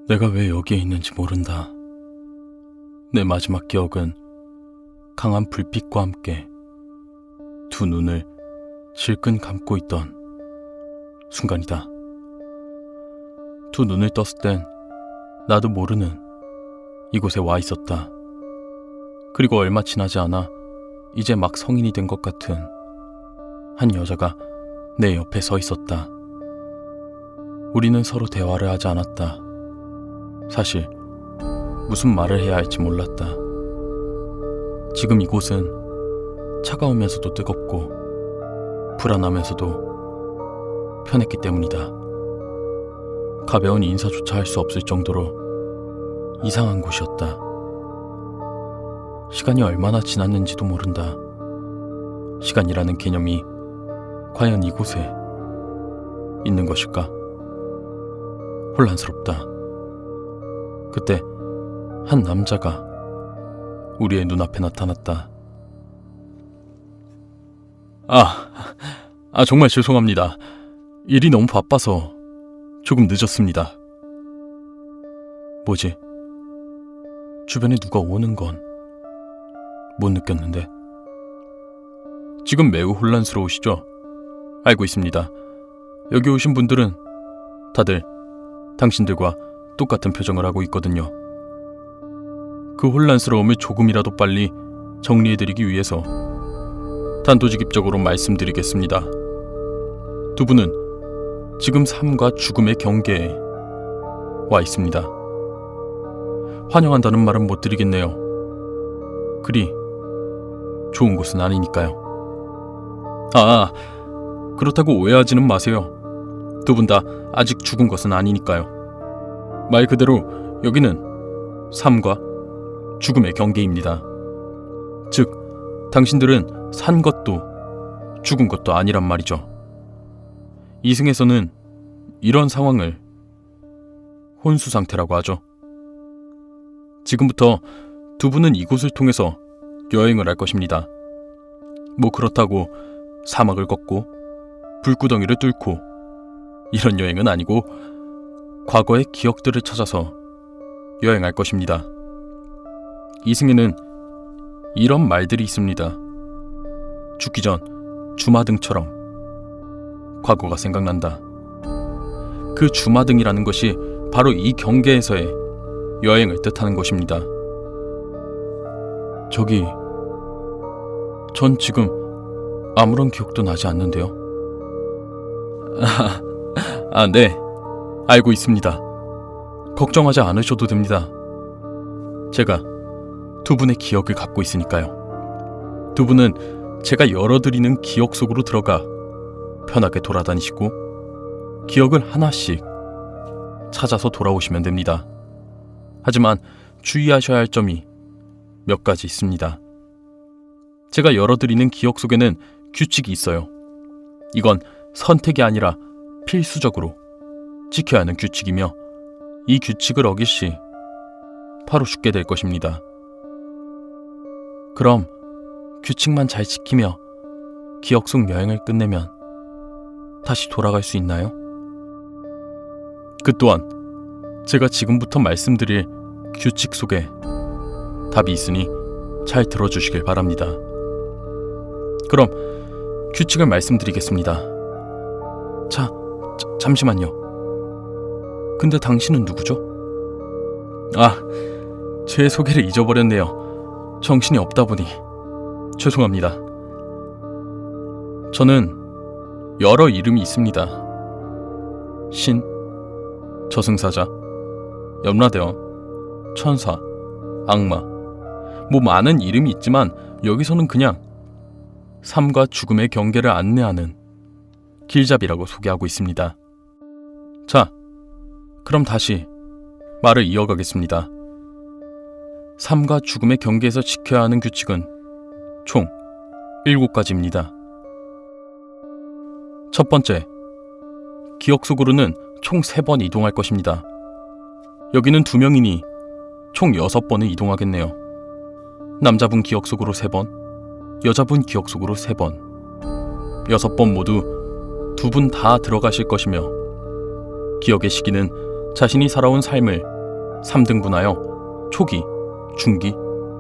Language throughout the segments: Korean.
내가 왜 여기에 있는지 모른다. 내 마지막 기억은 강한 불빛과 함께 두 눈을 질끈 감고 있던 순간이다. 두 눈을 떴을 땐 나도 모르는 이곳에 와 있었다. 그리고 얼마 지나지 않아 이제 막 성인이 된 것 같은 한 여자가 내 옆에 서 있었다. 우리는 서로 대화를 하지 않았다. 사실 무슨 말을 해야 할지 몰랐다. 지금 이곳은 차가우면서도 뜨겁고 불안하면서도 편했기 때문이다. 가벼운 인사조차 할 수 없을 정도로 이상한 곳이었다. 시간이 얼마나 지났는지도 모른다. 시간이라는 개념이 과연 이곳에 있는 것일까? 혼란스럽다. 그때 한 남자가 우리의 눈앞에 나타났다. 정말 죄송합니다. 일이 너무 바빠서 조금 늦었습니다. 뭐지? 주변에 누가 오는 건 못 느꼈는데. 지금 매우 혼란스러우시죠? 알고 있습니다. 여기 오신 분들은 다들 당신들과 똑같은 표정을 하고 있거든요. 그 혼란스러움을 조금이라도 빨리 정리해드리기 위해서 단도직입적으로 말씀드리겠습니다. 두 분은 지금 삶과 죽음의 경계에 와 있습니다. 환영한다는 말은 못 드리겠네요. 그리 좋은 곳은 아니니까요. 그렇다고 오해하지는 마세요. 두 분 다 아직 죽은 것은 아니니까요. 말 그대로 여기는 삶과 죽음의 경계입니다. 즉, 당신들은 산 것도 죽은 것도 아니란 말이죠. 이승에서는 이런 상황을 혼수 상태라고 하죠. 지금부터 두 분은 이곳을 통해서 여행을 할 것입니다. 뭐 그렇다고 사막을 걷고 불구덩이를 뚫고 이런 여행은 아니고 과거의 기억들을 찾아서 여행할 것입니다. 이승에는 이런 말들이 있습니다. 죽기 전 주마등처럼 과거가 생각난다. 그 주마등이라는 것이 바로 이 경계에서의 여행을 뜻하는 것입니다. 전 지금 아무런 기억도 나지 않는데요. 네, 알고 있습니다. 걱정하지 않으셔도 됩니다. 제가 두 분의 기억을 갖고 있으니까요. 두 분은 제가 열어드리는 기억 속으로 들어가 편하게 돌아다니시고 기억을 하나씩 찾아서 돌아오시면 됩니다. 하지만 주의하셔야 할 점이 몇 가지 있습니다. 제가 열어드리는 기억 속에는 규칙이 있어요. 이건 선택이 아니라 필수적으로 지켜야 하는 규칙이며, 이 규칙을 어길 시 바로 죽게 될 것입니다. 그럼 규칙만 잘 지키며 기억 속 여행을 끝내면 다시 돌아갈 수 있나요? 그 또한 제가 지금부터 말씀드릴 규칙 속에 답이 있으니 잘 들어주시길 바랍니다. 그럼 규칙을 말씀드리겠습니다. 잠시만요. 근데 당신은 누구죠? 제 소개를 잊어버렸네요. 정신이 없다 보니 죄송합니다. 저는 여러 이름이 있습니다. 신, 저승사자, 염라대왕, 천사, 악마, 뭐 많은 이름이 있지만 여기서는 그냥 삶과 죽음의 경계를 안내하는 길잡이라고 소개하고 있습니다. 그럼 다시 말을 이어가겠습니다. 삶과 죽음의 경계에서 지켜야 하는 규칙은 총 7가지입니다. 첫 번째, 기억 속으로는 총 3번 이동할 것입니다. 여기는 2명이니 총 6번을 이동하겠네요. 남자분 기억 속으로 3번, 여자분 기억 속으로 3번, 6번 모두 2분 다 들어가실 것이며, 기억의 시기는 자신이 살아온 삶을 3등분하여 초기, 중기,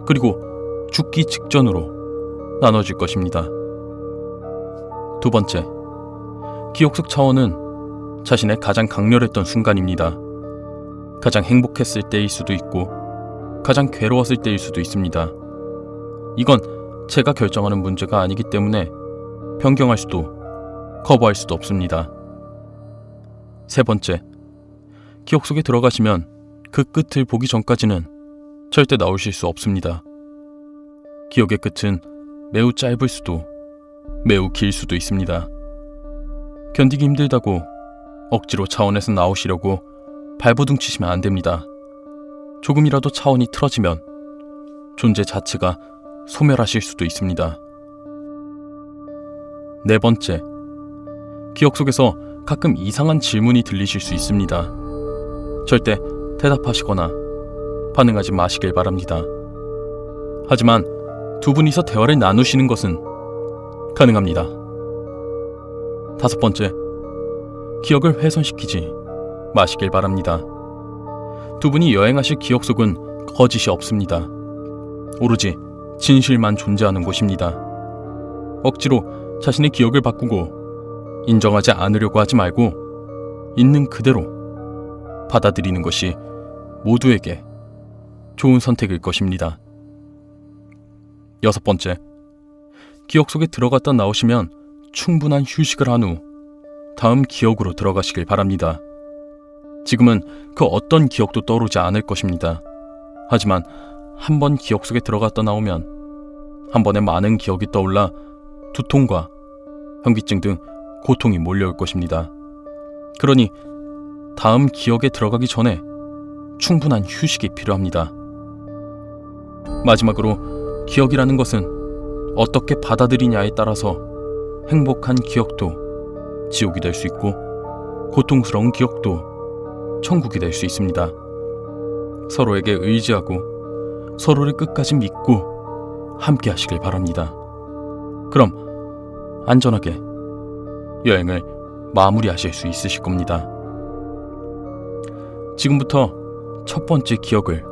그리고 죽기 직전으로 나눠질 것입니다. 두 번째, 기억 속 차원은 자신의 가장 강렬했던 순간입니다. 가장 행복했을 때일 수도 있고 가장 괴로웠을 때일 수도 있습니다. 이건 제가 결정하는 문제가 아니기 때문에 변경할 수도 거부할 수도 없습니다. 세 번째, 기억 속에 들어가시면 그 끝을 보기 전까지는 절대 나오실 수 없습니다. 기억의 끝은 매우 짧을 수도 매우 길 수도 있습니다. 견디기 힘들다고 억지로 차원에서 나오시려고 발버둥 치시면 안 됩니다. 조금이라도 차원이 틀어지면 존재 자체가 소멸하실 수도 있습니다. 네 번째, 기억 속에서 가끔 이상한 질문이 들리실 수 있습니다. 절대 대답하시거나 반응하지 마시길 바랍니다. 하지만 두 분이서 대화를 나누시는 것은 가능합니다. 다섯 번째, 기억을 훼손시키지 마시길 바랍니다. 두 분이 여행하실 기억 속은 거짓이 없습니다. 오로지 진실만 존재하는 곳입니다. 억지로 자신의 기억을 바꾸고 인정하지 않으려고 하지 말고 있는 그대로 받아들이는 것이 모두에게 좋은 선택일 것입니다. 여섯 번째, 기억 속에 들어갔다 나오시면 충분한 휴식을 한 후 다음 기억으로 들어가시길 바랍니다. 지금은 그 어떤 기억도 떠오르지 않을 것입니다. 하지만 한 번 기억 속에 들어갔다 나오면 한 번에 많은 기억이 떠올라 두통과 현기증 등 고통이 몰려올 것입니다. 그러니 다음 기억에 들어가기 전에 충분한 휴식이 필요합니다. 마지막으로, 기억이라는 것은 어떻게 받아들이냐에 따라서 행복한 기억도 지옥이 될 수 있고 고통스러운 기억도 천국이 될 수 있습니다. 서로에게 의지하고 서로를 끝까지 믿고 함께 하시길 바랍니다. 그럼 안전하게 여행을 마무리하실 수 있으실 겁니다. 지금부터 첫 번째 기억을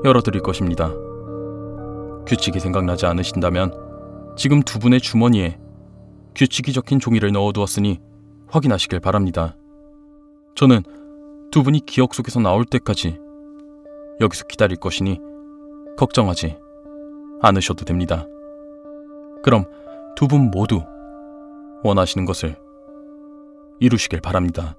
열어드릴 것입니다. 규칙이 생각나지 않으신다면 지금 두 분의 주머니에 규칙이 적힌 종이를 넣어두었으니 확인하시길 바랍니다. 저는 두 분이 기억 속에서 나올 때까지 여기서 기다릴 것이니 걱정하지 않으셔도 됩니다. 그럼 두 분 모두 원하시는 것을 이루시길 바랍니다.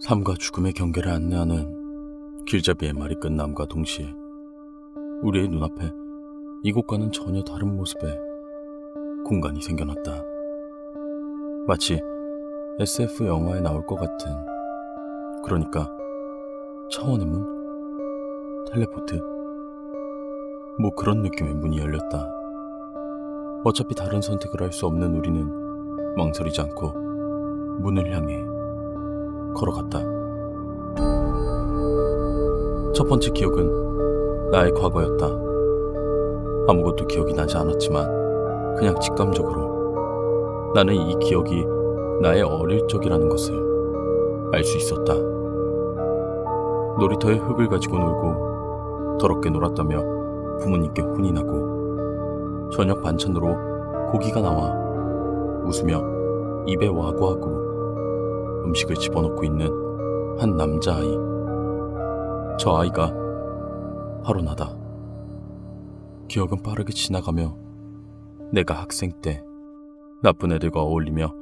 삶과 죽음의 경계를 안내하는 길잡이의 말이 끝남과 동시에 우리의 눈앞에 이곳과는 전혀 다른 모습의 공간이 생겨났다. 마치 SF 영화에 나올 것 같은, 그러니까 차원의 문? 텔레포트? 뭐 그런 느낌의 문이 열렸다. 어차피 다른 선택을 할 수 없는 우리는 망설이지 않고 문을 향해 걸어갔다. 첫 번째 기억은 나의 과거였다. 아무것도 기억이 나지 않았지만 그냥 직감적으로 나는 이 기억이 나의 어릴 적이라는 것을 알 수 있었다. 놀이터에 흙을 가지고 놀고 더럽게 놀았다며 부모님께 혼이 나고 저녁 반찬으로 고기가 나와 웃으며 입에 와구와구 음식을 집어넣고 있는 한 남자아이. 저 아이가 바로 나다. 기억은 빠르게 지나가며 내가 학생 때 나쁜 애들과 어울리며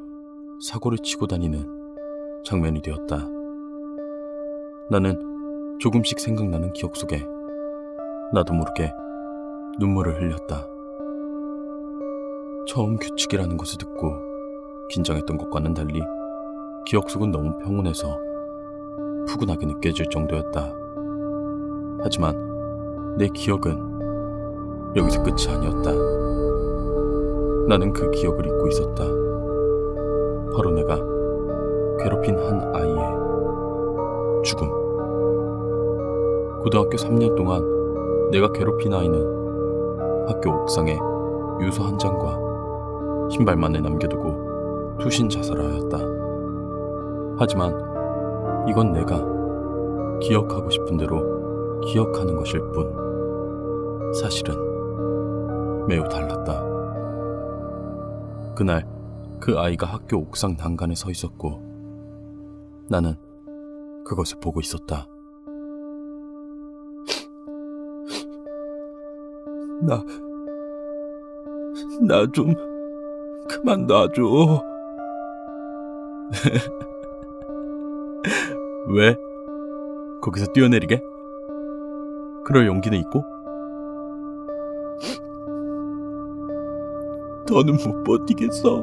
사고를 치고 다니는 장면이 되었다. 나는 조금씩 생각나는 기억 속에 나도 모르게 눈물을 흘렸다. 처음 규칙이라는 것을 듣고 긴장했던 것과는 달리 기억 속은 너무 평온해서 푸근하게 느껴질 정도였다. 하지만 내 기억은 여기서 끝이 아니었다. 나는 그 기억을 잊고 있었다. 바로 내가 괴롭힌 한 아이의 죽음. 고등학교 3년 동안 내가 괴롭힌 아이는 학교 옥상에 유서 한 장과 신발만을 남겨두고 투신 자살하였다. 하지만 이건 내가 기억하고 싶은 대로 기억하는 것일 뿐 사실은 매우 달랐다. 그날 그 아이가 학교 옥상 난간에 서 있었고 나는 그것을 보고 있었다. 나 좀 그만 놔줘. 왜? 거기서 뛰어내리게? 그럴 용기는 있고? 더는 못 버티겠어.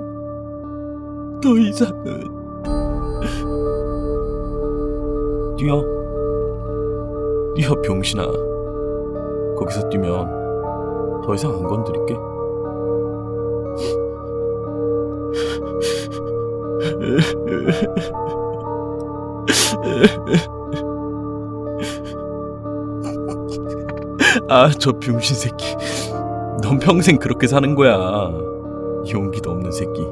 더 이상은. 뛰어 병신아. 거기서 뛰면 더 이상 안 건드릴게. 저 병신 새끼. 넌 평생 그렇게 사는 거야. 용기도 없는 새끼.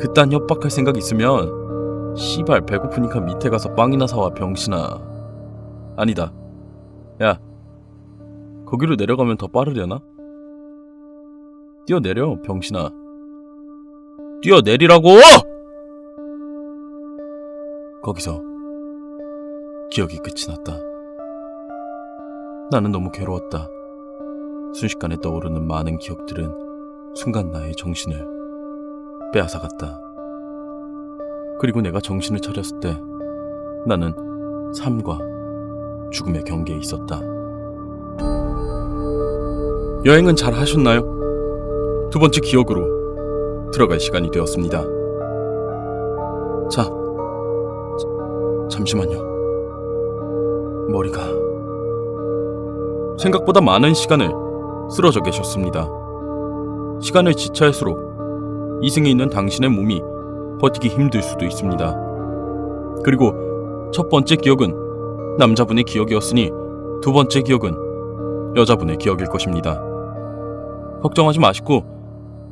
그딴 협박할 생각 있으면 씨발 배고프니까 밑에 가서 빵이나 사와 병신아. 아니다. 야, 거기로 내려가면 더 빠르려나? 뛰어내려 병신아. 뛰어내리라고! 거기서 기억이 끝이 났다. 나는 너무 괴로웠다. 순식간에 떠오르는 많은 기억들은 순간 나의 정신을 빼앗아갔다. 그리고 내가 정신을 차렸을 때 나는 삶과 죽음의 경계에 있었다. 여행은 잘 하셨나요? 두 번째 기억으로 들어갈 시간이 되었습니다. 자, 잠시만요. 머리가... 생각보다 많은 시간을 쓰러져 계셨습니다. 시간을 지체할수록 이승에 있는 당신의 몸이 버티기 힘들 수도 있습니다. 그리고 첫 번째 기억은 남자분의 기억이었으니 두 번째 기억은 여자분의 기억일 것입니다. 걱정하지 마시고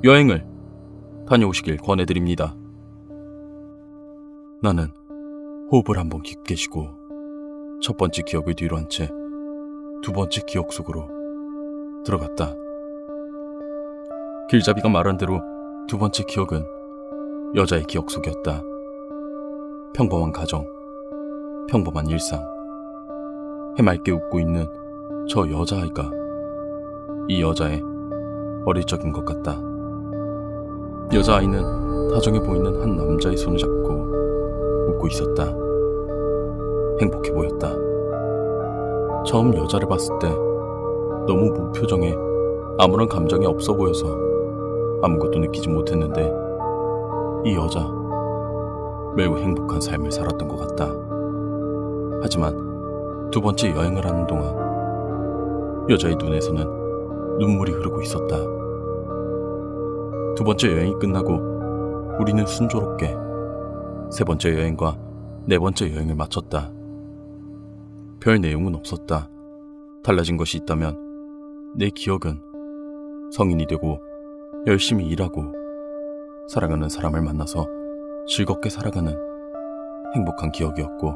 여행을 다녀오시길 권해드립니다. 나는 호흡을 한번 깊게 쉬고 첫 번째 기억을 뒤로 한 채 두 번째 기억 속으로 들어갔다. 길잡이가 말한 대로 두 번째 기억은 여자의 기억 속이었다. 평범한 가정, 평범한 일상, 해맑게 웃고 있는 저 여자아이가 이 여자의 어릴 적인 것 같다. 여자아이는 다정해 보이는 한 남자의 손을 잡고 웃고 있었다. 행복해 보였다. 처음 여자를 봤을 때 너무 무표정에 아무런 감정이 없어 보여서 아무것도 느끼지 못했는데 이 여자 매우 행복한 삶을 살았던 것 같다. 하지만 두 번째 여행을 하는 동안 여자의 눈에서는 눈물이 흐르고 있었다. 두 번째 여행이 끝나고 우리는 순조롭게 세 번째 여행과 네 번째 여행을 마쳤다. 별 내용은 없었다. 달라진 것이 있다면 내 기억은 성인이 되고 열심히 일하고 사랑하는 사람을 만나서 즐겁게 살아가는 행복한 기억이었고,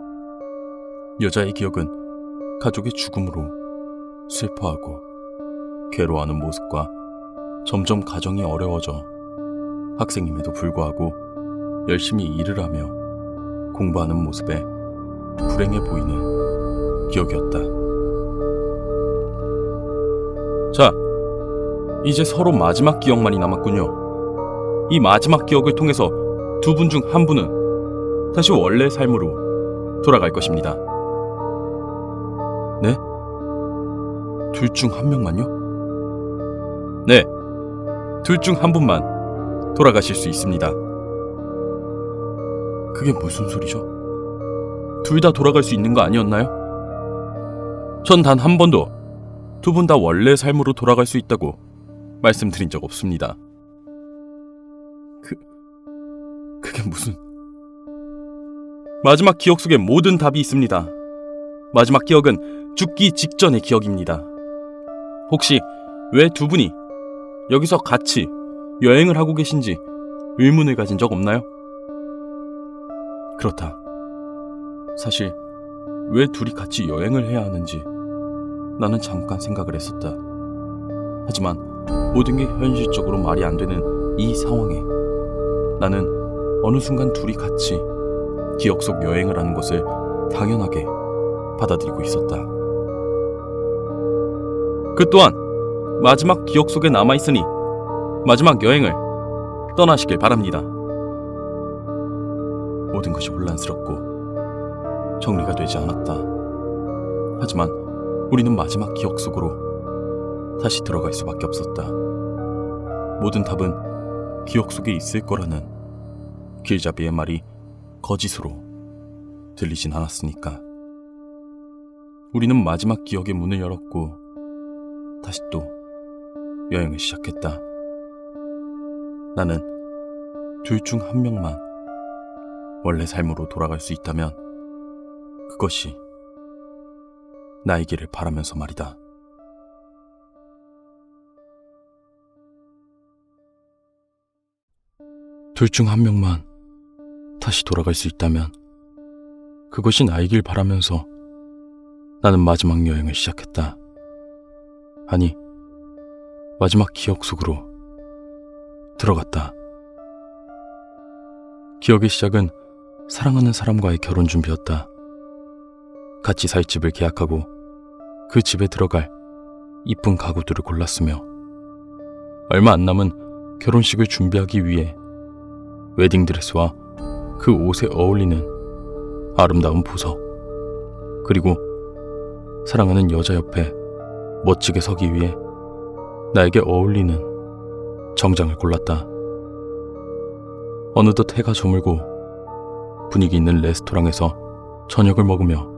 여자의 기억은 가족의 죽음으로 슬퍼하고 괴로워하는 모습과 점점 가정이 어려워져 학생임에도 불구하고 열심히 일을 하며 공부하는 모습에 불행해 보이는 기억이었다. 자, 이제 서로 마지막 기억만이 남았군요. 이 마지막 기억을 통해서 두 분 중 한 분은 다시 원래의 삶으로 돌아갈 것입니다. 네? 둘 중 한 명만요? 네, 둘 중 한 분만 돌아가실 수 있습니다. 그게 무슨 소리죠? 둘 다 돌아갈 수 있는 거 아니었나요? 전 단 한 번도 두 분 다 원래의 삶으로 돌아갈 수 있다고 말씀드린 적 없습니다. 그게 무슨... 마지막 기억 속에 모든 답이 있습니다. 마지막 기억은 죽기 직전의 기억입니다. 혹시 왜 두 분이 여기서 같이 여행을 하고 계신지 의문을 가진 적 없나요? 그렇다. 사실 왜 둘이 같이 여행을 해야 하는지 나는 잠깐 생각을 했었다. 하지만 모든 게 현실적으로 말이 안 되는 이 상황에 나는 어느 순간 둘이 같이 기억 속 여행을 하는 것을 당연하게 받아들이고 있었다. 그 또한 마지막 기억 속에 남아있으니 마지막 여행을 떠나시길 바랍니다. 모든 것이 혼란스럽고 정리가 되지 않았다. 하지만 우리는 마지막 기억 속으로 다시 들어갈 수밖에 없었다. 모든 답은 기억 속에 있을 거라는 길잡이의 말이 거짓으로 들리진 않았으니까. 우리는 마지막 기억의 문을 열었고 다시 또 여행을 시작했다. 나는 둘 중 한 명만 원래 삶으로 돌아갈 수 있다면 그것이 나이기를 바라면서 말이다. 둘 중 한 명만 다시 돌아갈 수 있다면 그것이 나이길 바라면서 나는 마지막 여행을 시작했다. 아니, 마지막 기억 속으로 들어갔다. 기억의 시작은 사랑하는 사람과의 결혼 준비였다. 같이 살 집을 계약하고 그 집에 들어갈 이쁜 가구들을 골랐으며 얼마 안 남은 결혼식을 준비하기 위해 웨딩드레스와 그 옷에 어울리는 아름다운 보석, 그리고 사랑하는 여자 옆에 멋지게 서기 위해 나에게 어울리는 정장을 골랐다. 어느덧 해가 저물고 분위기 있는 레스토랑에서 저녁을 먹으며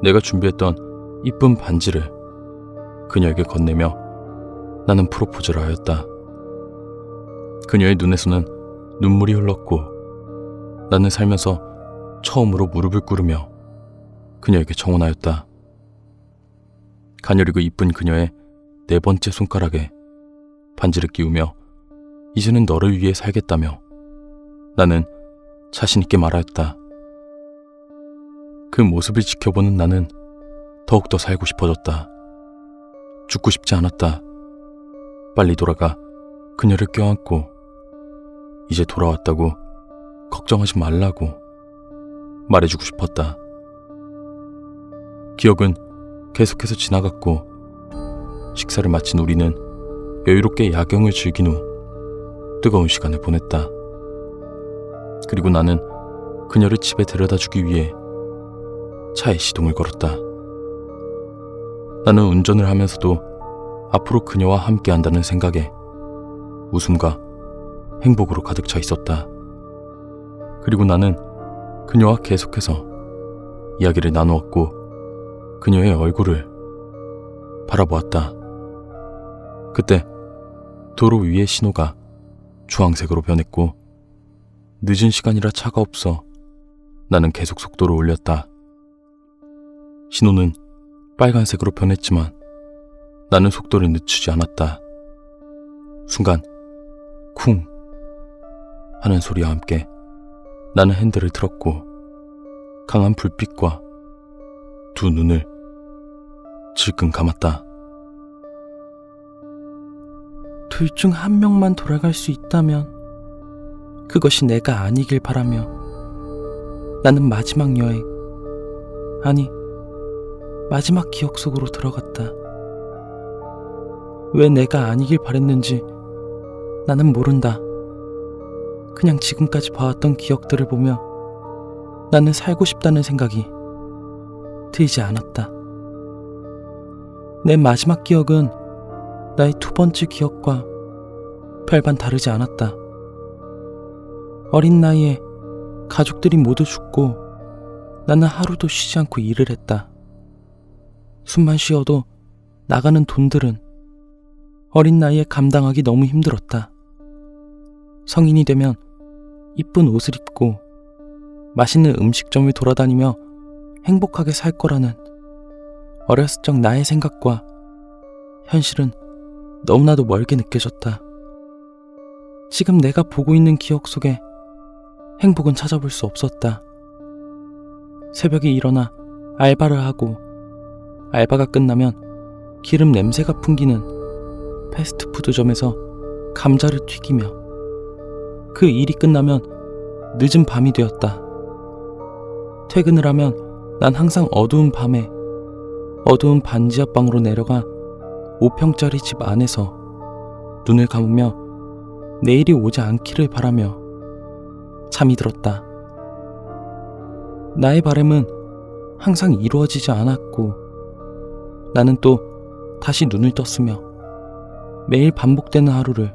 내가 준비했던 이쁜 반지를 그녀에게 건네며 나는 프로포즈를 하였다. 그녀의 눈에서는 눈물이 흘렀고 나는 살면서 처음으로 무릎을 꿇으며 그녀에게 청혼하였다. 가녀리고 이쁜 그녀의 네 번째 손가락에 반지를 끼우며 이제는 너를 위해 살겠다며 나는 자신있게 말하였다. 그 모습을 지켜보는 나는 더욱더 살고 싶어졌다. 죽고 싶지 않았다. 빨리 돌아가 그녀를 껴안고 이제 돌아왔다고 걱정하지 말라고 말해주고 싶었다. 기억은 계속해서 지나갔고 식사를 마친 우리는 여유롭게 야경을 즐긴 후 뜨거운 시간을 보냈다. 그리고 나는 그녀를 집에 데려다주기 위해 차에 시동을 걸었다. 나는 운전을 하면서도 앞으로 그녀와 함께 한다는 생각에 웃음과 행복으로 가득 차 있었다. 그리고 나는 그녀와 계속해서 이야기를 나누었고 그녀의 얼굴을 바라보았다. 그때 도로 위의 신호가 주황색으로 변했고 늦은 시간이라 차가 없어 나는 계속 속도를 올렸다. 신호는 빨간색으로 변했지만 나는 속도를 늦추지 않았다. 순간 쿵 하는 소리와 함께 나는 핸들을 들었고 강한 불빛과 두 눈을 질끈 감았다. 둘 중 한 명만 돌아갈 수 있다면 그것이 내가 아니길 바라며 나는 마지막 여행, 아니 마지막 기억 속으로 들어갔다. 왜 내가 아니길 바랬는지 나는 모른다. 그냥 지금까지 봐왔던 기억들을 보며 나는 살고 싶다는 생각이 들지 않았다. 내 마지막 기억은 나의 두 번째 기억과 별반 다르지 않았다. 어린 나이에 가족들이 모두 죽고 나는 하루도 쉬지 않고 일을 했다. 숨만 쉬어도 나가는 돈들은 어린 나이에 감당하기 너무 힘들었다. 성인이 되면 이쁜 옷을 입고 맛있는 음식점을 돌아다니며 행복하게 살 거라는 어렸을 적 나의 생각과 현실은 너무나도 멀게 느껴졌다. 지금 내가 보고 있는 기억 속에 행복은 찾아볼 수 없었다. 새벽에 일어나 알바를 하고 알바가 끝나면 기름 냄새가 풍기는 패스트푸드점에서 감자를 튀기며 그 일이 끝나면 늦은 밤이 되었다. 퇴근을 하면 난 항상 어두운 밤에 어두운 반지하방으로 내려가 5평짜리 집 안에서 눈을 감으며 내일이 오지 않기를 바라며 잠이 들었다. 나의 바람은 항상 이루어지지 않았고 나는 또 다시 눈을 떴으며 매일 반복되는 하루를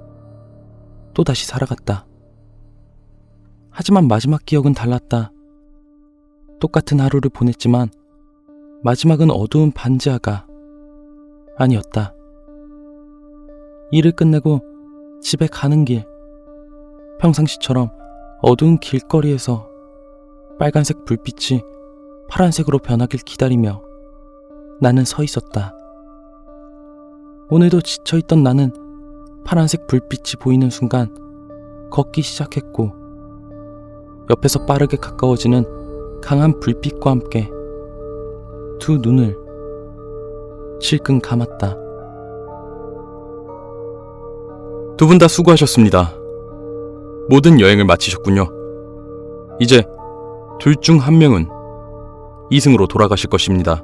또다시 살아갔다. 하지만 마지막 기억은 달랐다. 똑같은 하루를 보냈지만 마지막은 어두운 반지하가 아니었다. 일을 끝내고 집에 가는 길, 평상시처럼 어두운 길거리에서 빨간색 불빛이 파란색으로 변하길 기다리며 나는 서 있었다. 오늘도 지쳐있던 나는 파란색 불빛이 보이는 순간 걷기 시작했고 옆에서 빠르게 가까워지는 강한 불빛과 함께 두 눈을 질끈 감았다. 두 분 다 수고하셨습니다. 모든 여행을 마치셨군요. 이제 둘 중 한 명은 이승으로 돌아가실 것입니다.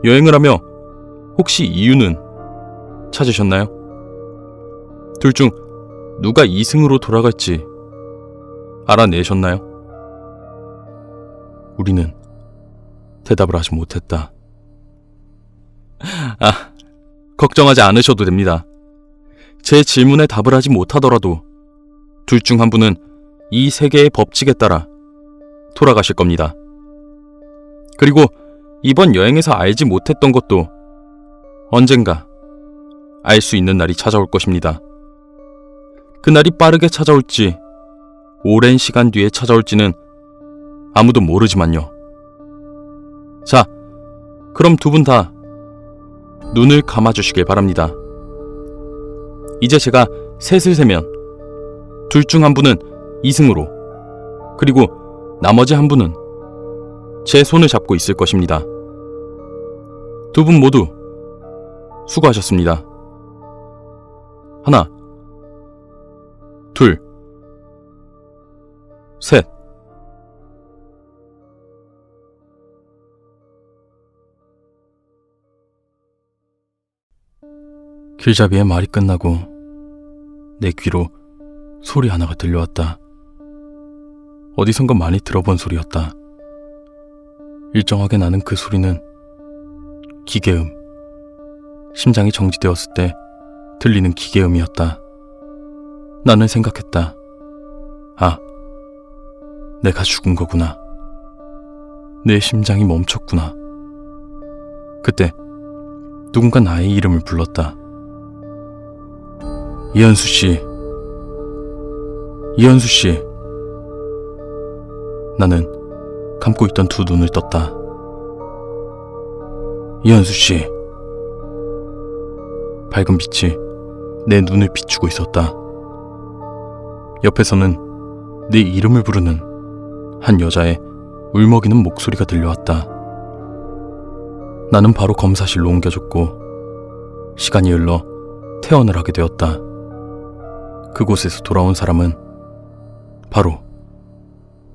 여행을 하며 혹시 이유는 찾으셨나요? 둘 중 누가 이승으로 돌아갈지 알아내셨나요? 우리는 대답을 하지 못했다. 걱정하지 않으셔도 됩니다. 제 질문에 답을 하지 못하더라도 둘 중 한 분은 이 세계의 법칙에 따라 돌아가실 겁니다. 그리고 이번 여행에서 알지 못했던 것도 언젠가 알 수 있는 날이 찾아올 것입니다. 그날이 빠르게 찾아올지 오랜 시간 뒤에 찾아올지는 아무도 모르지만요. 자, 그럼 두 분 다 눈을 감아주시길 바랍니다. 이제 제가 셋을 세면 둘 중 한 분은 이승으로, 그리고 나머지 한 분은 제 손을 잡고 있을 것입니다. 두 분 모두 수고하셨습니다. 하나, 둘, 셋. 길잡이의 말이 끝나고 내 귀로 소리 하나가 들려왔다. 어디선가 많이 들어본 소리였다. 일정하게 나는 그 소리는 기계음, 심장이 정지되었을 때 들리는 기계음이었다. 나는 생각했다. 내가 죽은 거구나. 내 심장이 멈췄구나. 그때 누군가 나의 이름을 불렀다. 이현수 씨. 이현수 씨. 나는 감고 있던 두 눈을 떴다. 이현수 씨. 밝은 빛이 내 눈을 비추고 있었다. 옆에서는 내 이름을 부르는 한 여자의 울먹이는 목소리가 들려왔다. 나는 바로 검사실로 옮겨졌고 시간이 흘러 퇴원을 하게 되었다. 그곳에서 돌아온 사람은 바로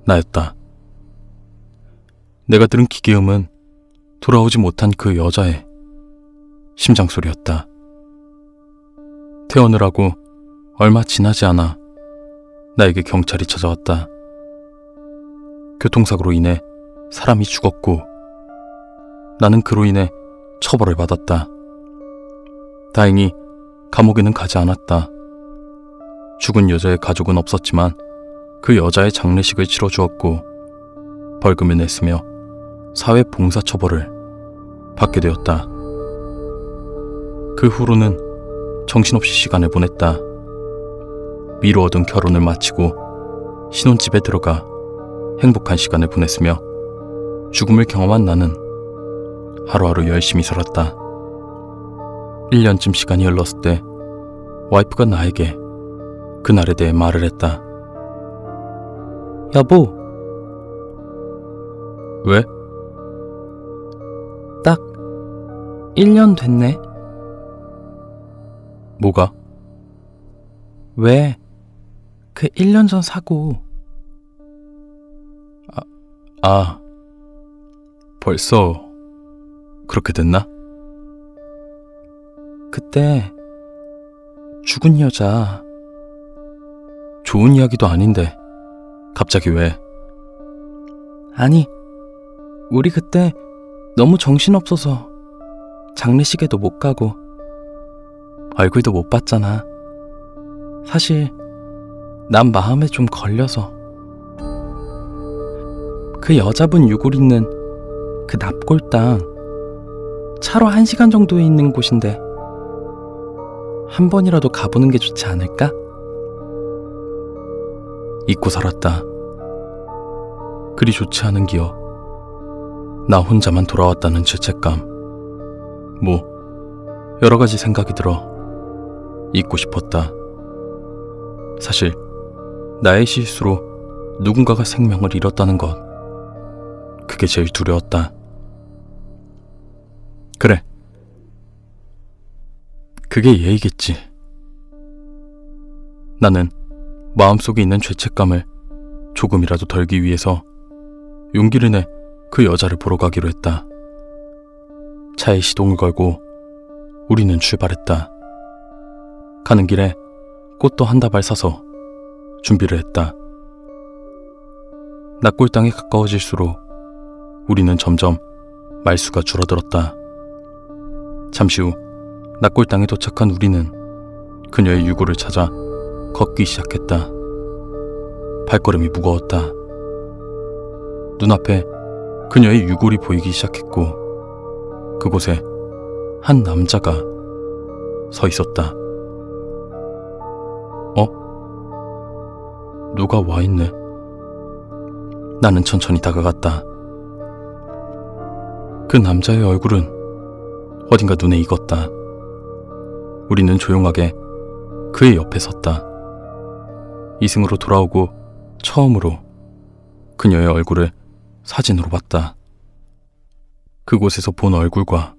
나였다. 내가 들은 기계음은 돌아오지 못한 그 여자의 심장소리였다. 퇴원을 하고 얼마 지나지 않아 나에게 경찰이 찾아왔다. 교통사고로 인해 사람이 죽었고 나는 그로 인해 처벌을 받았다. 다행히 감옥에는 가지 않았다. 죽은 여자의 가족은 없었지만 그 여자의 장례식을 치러주었고 벌금을 냈으며 사회봉사처벌을 받게 되었다. 그 후로는 정신없이 시간을 보냈다. 미루어둔 결혼을 마치고 신혼집에 들어가 행복한 시간을 보냈으며 죽음을 경험한 나는 하루하루 열심히 살았다. 1년쯤 시간이 흘렀을 때 와이프가 나에게 그날에 대해 말을 했다. 여보, 왜? 딱 1년 됐네. 뭐가? 왜? 그 1년 전 사고. 아, 벌써 그렇게 됐나? 그때 죽은 여자. 좋은 이야기도 아닌데 갑자기 왜? 아니, 우리 그때 너무 정신없어서 장례식에도 못 가고 얼굴도 못 봤잖아. 사실 난 마음에 좀 걸려서. 그 여자분 유골 있는 그 납골 땅, 차로 1시간 정도에 있는 곳인데 한 번이라도 가보는 게 좋지 않을까? 잊고 살았다. 그리 좋지 않은 기억, 나 혼자만 돌아왔다는 죄책감, 여러 가지 생각이 들어 잊고 싶었다. 사실 나의 실수로 누군가가 생명을 잃었다는 것, 그게 제일 두려웠다. 그래, 그게 예의겠지. 나는 마음속에 있는 죄책감을 조금이라도 덜기 위해서 용기를 내 그 여자를 보러 가기로 했다. 차에 시동을 걸고 우리는 출발했다. 가는 길에 꽃도 한 다발 사서 준비를 했다. 납골 땅에 가까워질수록 우리는 점점 말수가 줄어들었다. 잠시 후 납골 땅에 도착한 우리는 그녀의 유골을 찾아 걷기 시작했다. 발걸음이 무거웠다. 눈앞에 그녀의 유골이 보이기 시작했고 그곳에 한 남자가 서 있었다. 누가 와 있네. 나는 천천히 다가갔다. 그 남자의 얼굴은 어딘가 눈에 익었다. 우리는 조용하게 그의 옆에 섰다. 이승으로 돌아오고 처음으로 그녀의 얼굴을 사진으로 봤다. 그곳에서 본 얼굴과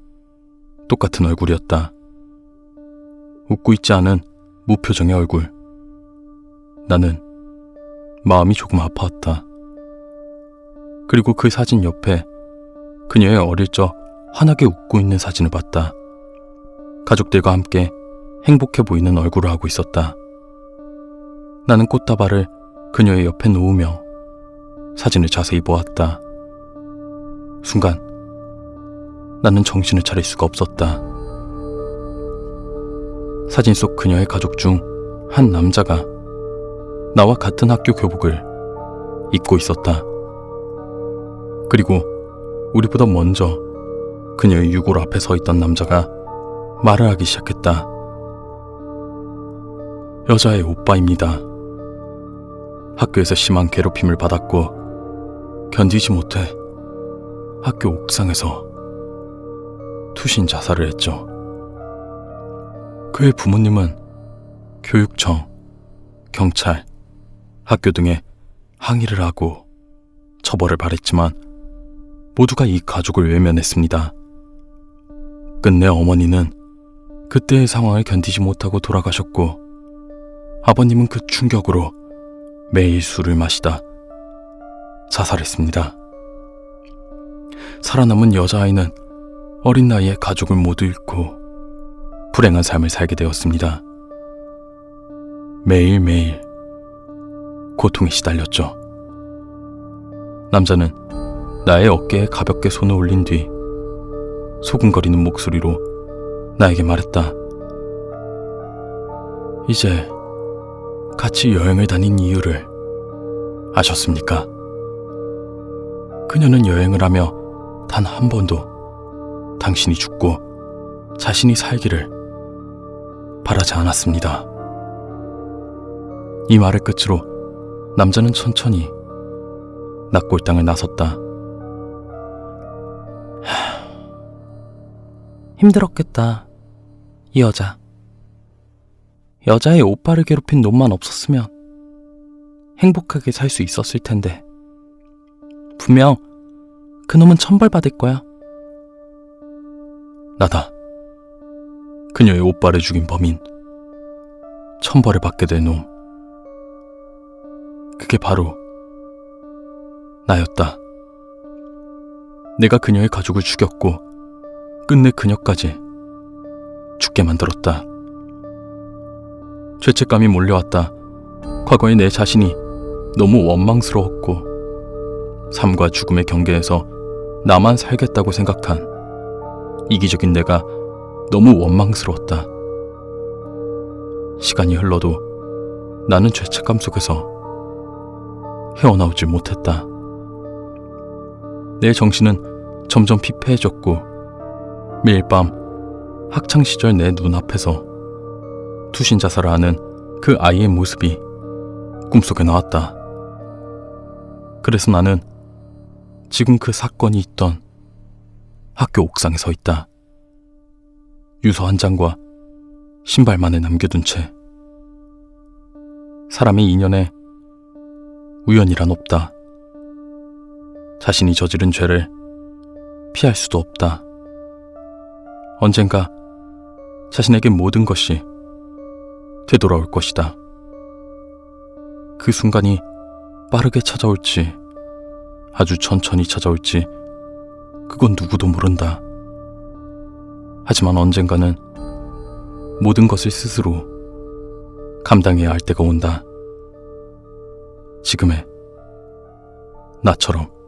똑같은 얼굴이었다. 웃고 있지 않은 무표정의 얼굴. 나는 마음이 조금 아파왔다. 그리고 그 사진 옆에 그녀의 어릴 적 환하게 웃고 있는 사진을 봤다. 가족들과 함께 행복해 보이는 얼굴을 하고 있었다. 나는 꽃다발을 그녀의 옆에 놓으며 사진을 자세히 보았다. 순간 나는 정신을 차릴 수가 없었다. 사진 속 그녀의 가족 중 한 남자가 나와 같은 학교 교복을 입고 있었다. 그리고 우리보다 먼저 그녀의 유골 앞에 서 있던 남자가 말을 하기 시작했다. 여자의 오빠입니다. 학교에서 심한 괴롭힘을 받았고 견디지 못해 학교 옥상에서 투신 자살을 했죠. 그의 부모님은 교육청, 경찰, 학교 등에 항의를 하고 처벌을 바랬지만 모두가 이 가족을 외면했습니다. 끝내 어머니는 그때의 상황을 견디지 못하고 돌아가셨고 아버님은 그 충격으로 매일 술을 마시다 자살했습니다. 살아남은 여자아이는 어린 나이에 가족을 모두 잃고 불행한 삶을 살게 되었습니다. 매일매일 고통에 시달렸죠. 남자는 나의 어깨에 가볍게 손을 올린 뒤 소근거리는 목소리로 나에게 말했다. 이제 같이 여행을 다닌 이유를 아셨습니까? 그녀는 여행을 하며 단 한 번도 당신이 죽고 자신이 살기를 바라지 않았습니다. 이 말을 끝으로 남자는 천천히 납골 땅을 나섰다. 힘들었겠다, 이 여자. 여자의 오빠를 괴롭힌 놈만 없었으면 행복하게 살 수 있었을 텐데. 분명 그놈은 천벌받을 거야. 나다. 그녀의 오빠를 죽인 범인. 천벌을 받게 될 놈. 그게 바로 나였다. 내가 그녀의 가족을 죽였고 끝내 그녀까지 죽게 만들었다. 죄책감이 몰려왔다. 과거의 내 자신이 너무 원망스러웠고 삶과 죽음의 경계에서 나만 살겠다고 생각한 이기적인 내가 너무 원망스러웠다. 시간이 흘러도 나는 죄책감 속에서 헤어나오질 못했다. 내 정신은 점점 피폐해졌고 매일 밤 학창시절 내 눈앞에서 투신자살을 하는 그 아이의 모습이 꿈속에 나왔다. 그래서 나는 지금 그 사건이 있던 학교 옥상에 서 있다. 유서 한 장과 신발만을 남겨둔 채. 사람의 인연에 우연이란 없다. 자신이 저지른 죄를 피할 수도 없다. 언젠가 자신에게 모든 것이 되돌아올 것이다. 그 순간이 빠르게 찾아올지 아주 천천히 찾아올지 그건 누구도 모른다. 하지만 언젠가는 모든 것을 스스로 감당해야 할 때가 온다. 지금의 나처럼.